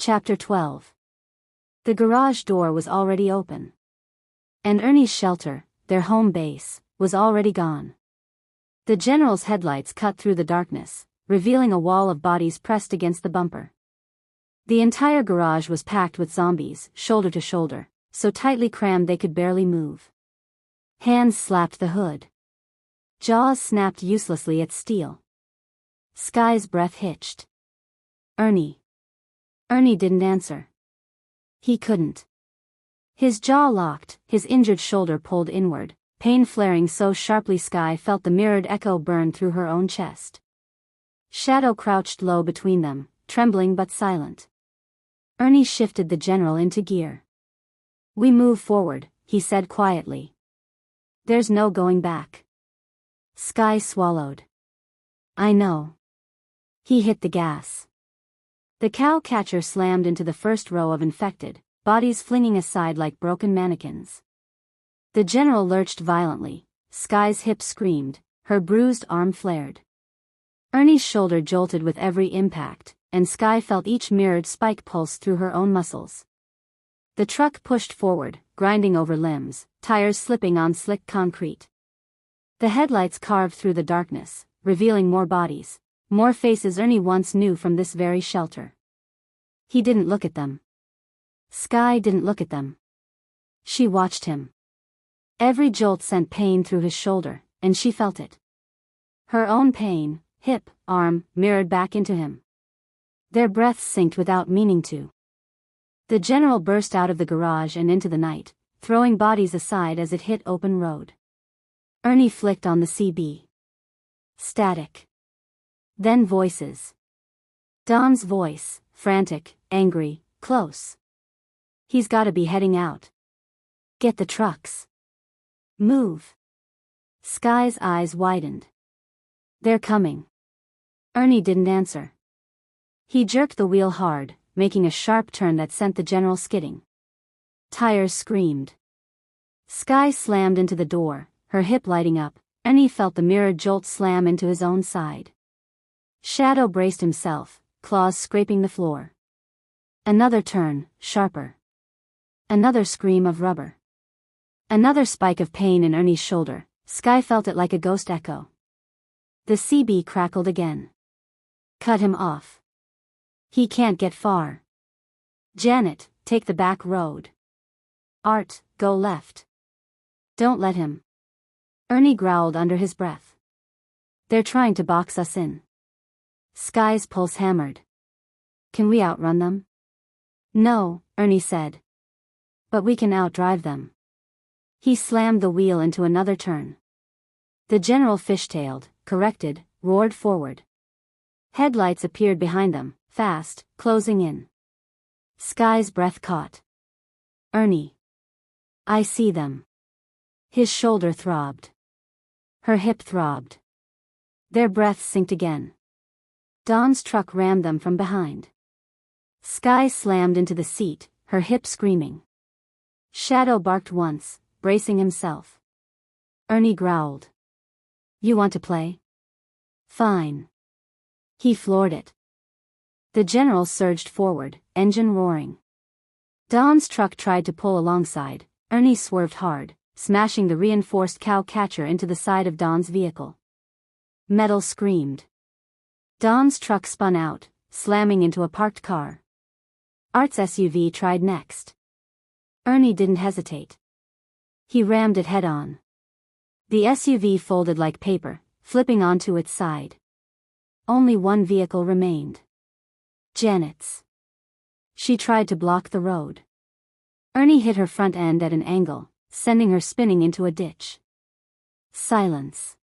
Chapter 12. The garage door was already open. And Ernie's shelter, their home base, was already gone. The general's headlights cut through the darkness, revealing a wall of bodies pressed against the bumper. The entire garage was packed with zombies, shoulder to shoulder, so tightly crammed they could barely move. Hands slapped the hood. Jaws snapped uselessly at steel. Sky's breath hitched. Ernie. Ernie didn't answer. He couldn't. His jaw locked, his injured shoulder pulled inward, pain flaring so sharply Sky felt the mirrored echo burn through her own chest. Shadow crouched low between them, trembling but silent. Ernie shifted the general into gear. "We move forward," he said quietly. "There's no going back." Sky swallowed. "I know." He hit the gas. The cow catcher slammed into the first row of infected, bodies flinging aside like broken mannequins. The general lurched violently, Sky's hip screamed, her bruised arm flared. Ernie's shoulder jolted with every impact, and Sky felt each mirrored spike pulse through her own muscles. The truck pushed forward, grinding over limbs, tires slipping on slick concrete. The headlights carved through the darkness, revealing more bodies, more faces Ernie once knew from this very shelter. He didn't look at them. Sky didn't look at them. She watched him. Every jolt sent pain through his shoulder, and she felt it. Her own pain, hip, arm, mirrored back into him. Their breaths synced without meaning to. The general burst out of the garage and into the night, throwing bodies aside as it hit open road. Ernie flicked on the CB. Static. Then voices. Don's voice, frantic, angry, close. "He's gotta be heading out. Get the trucks. Move." Sky's eyes widened. "They're coming." Ernie didn't answer. He jerked the wheel hard, making a sharp turn that sent the general skidding. Tires screamed. Sky slammed into the door, her hip lighting up. Ernie felt the mirrored jolt slam into his own side. Shadow braced himself, claws scraping the floor. Another turn, sharper. Another scream of rubber. Another spike of pain in Ernie's shoulder. Sky felt it like a ghost echo. The CB crackled again. Cut him off. He can't get far. Janet, take the back road. Art, go left. Don't let him. Ernie growled under his breath. They're trying to box us in. Sky's pulse hammered. Can we outrun them? No, Ernie said. But we can outdrive them. He slammed the wheel into another turn. The general fishtailed, corrected, roared forward. Headlights appeared behind them, fast, closing in. Sky's breath caught. Ernie. I see them. His shoulder throbbed. Her hip throbbed. Their breaths synced again. Don's truck rammed them from behind. Sky slammed into the seat, her hip screaming. Shadow barked once, bracing himself. Ernie growled. You want to play? Fine. He floored it. The general surged forward, engine roaring. Don's truck tried to pull alongside. Ernie swerved hard, smashing the reinforced cow catcher into the side of Don's vehicle. Metal screamed. Don's truck spun out, slamming into a parked car. Art's SUV tried next. Ernie didn't hesitate. He rammed it head-on. The SUV folded like paper, flipping onto its side. Only one vehicle remained. Janet's. She tried to block the road. Ernie hit her front end at an angle, sending her spinning into a ditch. Silence.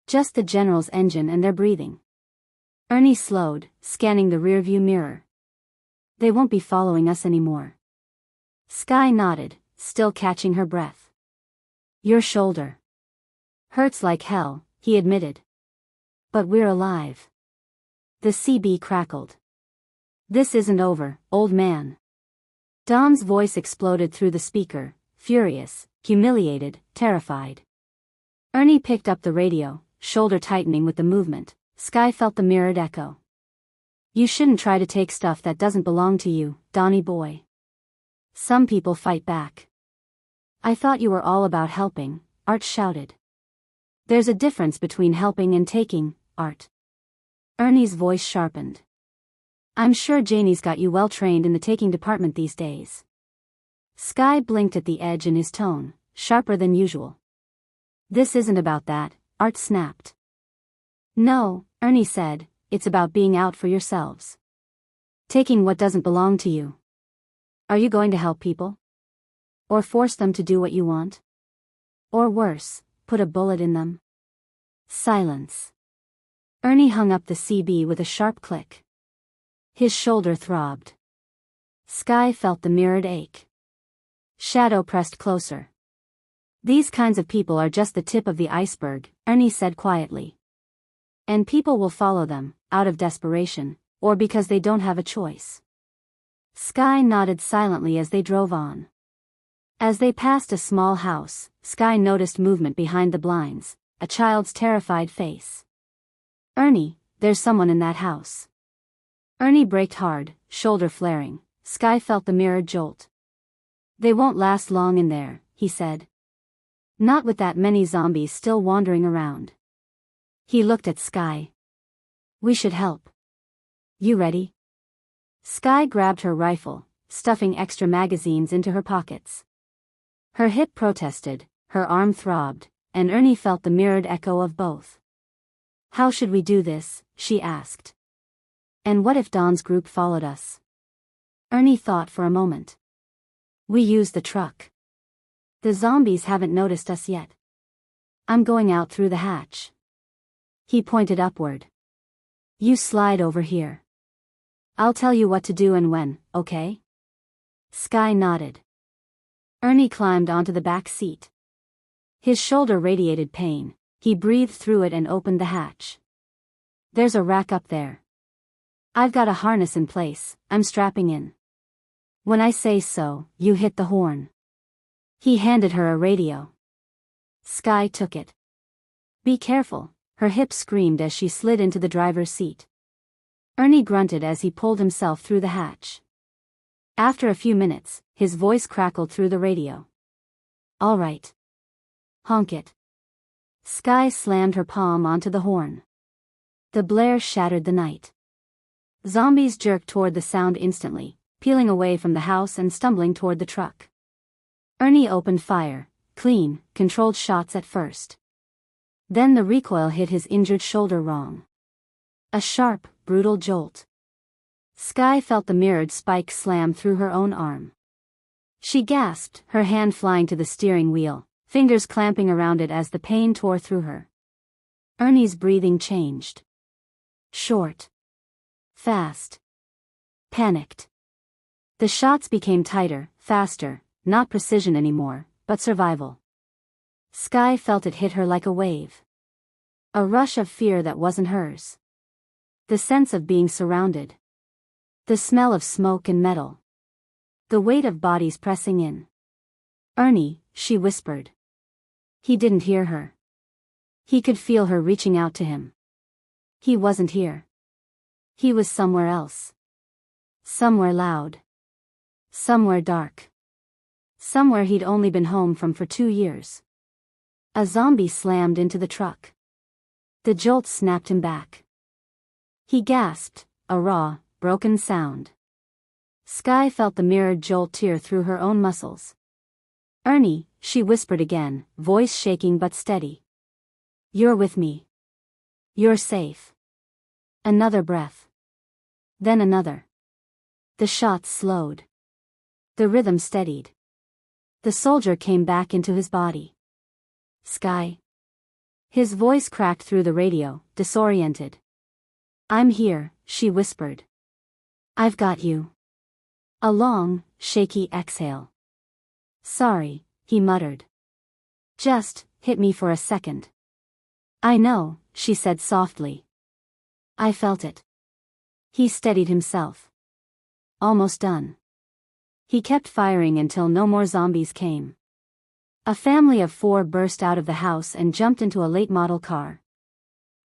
Just the general's engine and their breathing. Ernie slowed, scanning the rearview mirror. They won't be following us anymore. Sky nodded, still catching her breath. Your shoulder. Hurts like hell, he admitted. But we're alive. The CB crackled. This isn't over, old man. Don's voice exploded through the speaker, furious, humiliated, terrified. Ernie picked up the radio, shoulder tightening with the movement. Sky felt the mirrored echo. You shouldn't try to take stuff that doesn't belong to you, Donny boy. Some people fight back. I thought you were all about helping, Art shouted. There's a difference between helping and taking, Art. Ernie's voice sharpened. I'm sure Janie's got you well trained in the taking department these days. Sky blinked at the edge in his tone, sharper than usual. This isn't about that, Art snapped. No, Ernie said, it's about being out for yourselves. Taking what doesn't belong to you. Are you going to help people? Or force them to do what you want? Or worse, put a bullet in them? Silence. Ernie hung up the CB with a sharp click. His shoulder throbbed. Sky felt the mirrored ache. Shadow pressed closer. These kinds of people are just the tip of the iceberg, Ernie said quietly. And people will follow them, out of desperation, or because they don't have a choice. Sky nodded silently as they drove on. As they passed a small house, Sky noticed movement behind the blinds, a child's terrified face. Ernie, there's someone in that house. Ernie braked hard, shoulder flaring. Sky felt the mirrored jolt. They won't last long in there, he said. Not with that many zombies still wandering around. He looked at Sky. We should help. You ready? Sky grabbed her rifle, stuffing extra magazines into her pockets. Her hip protested, her arm throbbed, and Ernie felt the mirrored echo of both. How should we do this? She asked. And what if Don's group followed us? Ernie thought for a moment. We use the truck. The zombies haven't noticed us yet. I'm going out through the hatch. He pointed upward. You slide over here. I'll tell you what to do and when, okay? Sky nodded. Ernie climbed onto the back seat. His shoulder radiated pain. He breathed through it and opened the hatch. There's a rack up there. I've got a harness in place, I'm strapping in. When I say so, you hit the horn. He handed her a radio. Sky took it. Be careful, her hips screamed as she slid into the driver's seat. Ernie grunted as he pulled himself through the hatch. After a few minutes, his voice crackled through the radio. All right. Honk it. Sky slammed her palm onto the horn. The blare shattered the night. Zombies jerked toward the sound instantly, peeling away from the house and stumbling toward the truck. Ernie opened fire, clean, controlled shots at first. Then the recoil hit his injured shoulder wrong. A sharp, brutal jolt. Sky felt the mirrored spike slam through her own arm. She gasped, her hand flying to the steering wheel, fingers clamping around it as the pain tore through her. Ernie's breathing changed. Short. Fast. Panicked. The shots became tighter, faster, not precision anymore, but survival. Sky felt it hit her like a wave. A rush of fear that wasn't hers. The sense of being surrounded. The smell of smoke and metal. The weight of bodies pressing in. Ernie, she whispered. He didn't hear her. He could feel her reaching out to him. He wasn't here. He was somewhere else. Somewhere loud. Somewhere dark. Somewhere he'd only been home from for 2 years. A zombie slammed into the truck. The jolt snapped him back. He gasped, a raw, broken sound. Sky felt the mirrored jolt tear through her own muscles. Ernie, she whispered again, voice shaking but steady. You're with me. You're safe. Another breath. Then another. The shots slowed. The rhythm steadied. The soldier came back into his body. Sky. His voice cracked through the radio, disoriented. I'm here, she whispered. I've got you. A long, shaky exhale. Sorry, he muttered. Just, hit me for a second. I know, she said softly. I felt it. He steadied himself. Almost done. He kept firing until no more zombies came. A family of 4 burst out of the house and jumped into a late-model car.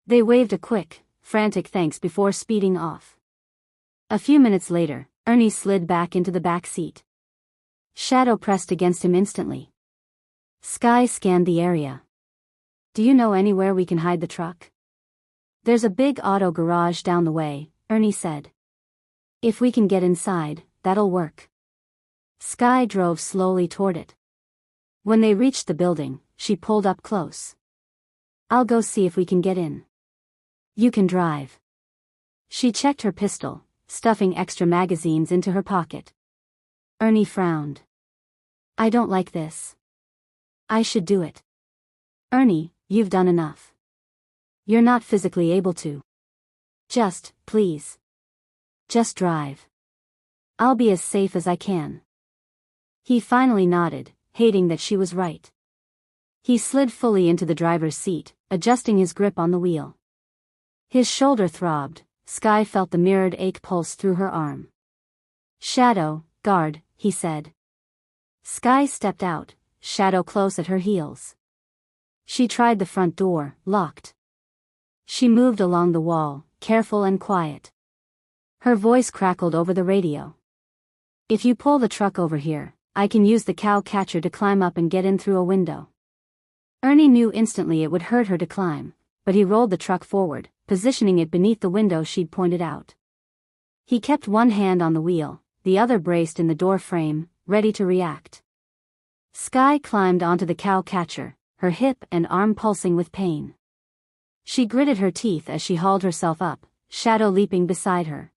They waved a quick, frantic thanks before speeding off. A few minutes later, Ernie slid back into the back seat. Shadow pressed against him instantly. Sky scanned the area. Do you know anywhere we can hide the truck? There's a big auto garage down the way, Ernie said. If we can get inside, that'll work. Sky drove slowly toward it. When they reached the building, she pulled up close. I'll go see if we can get in. You can drive. She checked her pistol, stuffing extra magazines into her pocket. Ernie frowned. I don't like this. I should do it. Ernie, you've done enough. You're not physically able to. Please. Just drive. I'll be as safe as I can. He finally nodded, hating that she was right. He slid fully into the driver's seat, adjusting his grip on the wheel. His shoulder throbbed. Sky felt the mirrored ache pulse through her arm. Shadow, guard, he said. Sky stepped out, Shadow close at her heels. She tried the front door, locked. She moved along the wall, careful and quiet. Her voice crackled over the radio. If you pull the truck over here, I can use the cow catcher to climb up and get in through a window. Ernie knew instantly it would hurt her to climb, but he rolled the truck forward, positioning it beneath the window she'd pointed out. He kept one hand on the wheel, the other braced in the door frame, ready to react. Sky climbed onto the cow catcher, her hip and arm pulsing with pain. She gritted her teeth as she hauled herself up, Shadow leaping beside her.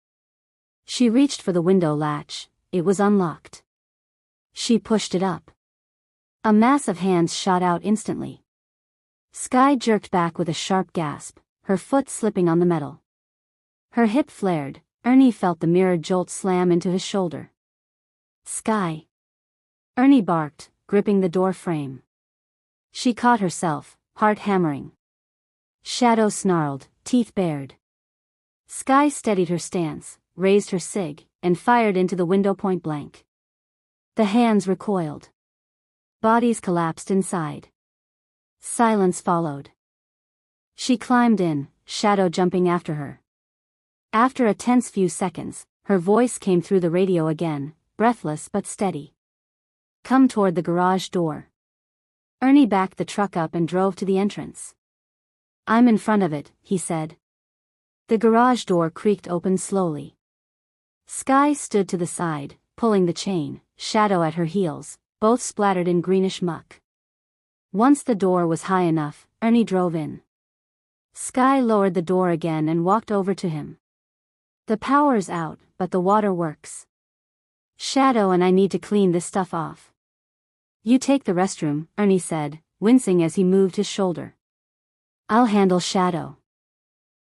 She reached for the window latch. It was unlocked. She pushed it up. A mass of hands shot out instantly. Sky jerked back with a sharp gasp, her foot slipping on the metal. Her hip flared. Ernie felt the mirrored jolt slam into his shoulder. Sky! Ernie barked, gripping the door frame. She caught herself, heart hammering. Shadow snarled, teeth bared. Sky steadied her stance, raised her sig, and fired into the window point blank. The hands recoiled. Bodies collapsed inside. Silence followed. She climbed in, Shadow jumping after her. After a tense few seconds, her voice came through the radio again, breathless but steady. Come toward the garage door. Ernie backed the truck up and drove to the entrance. I'm in front of it, he said. The garage door creaked open slowly. Sky stood to the side, pulling the chain, Shadow at her heels, both splattered in greenish muck. Once the door was high enough, Ernie drove in. Sky lowered the door again and walked over to him. The power's out, but the water works. Shadow and I need to clean this stuff off. You take the restroom, Ernie said, wincing as he moved his shoulder. I'll handle Shadow.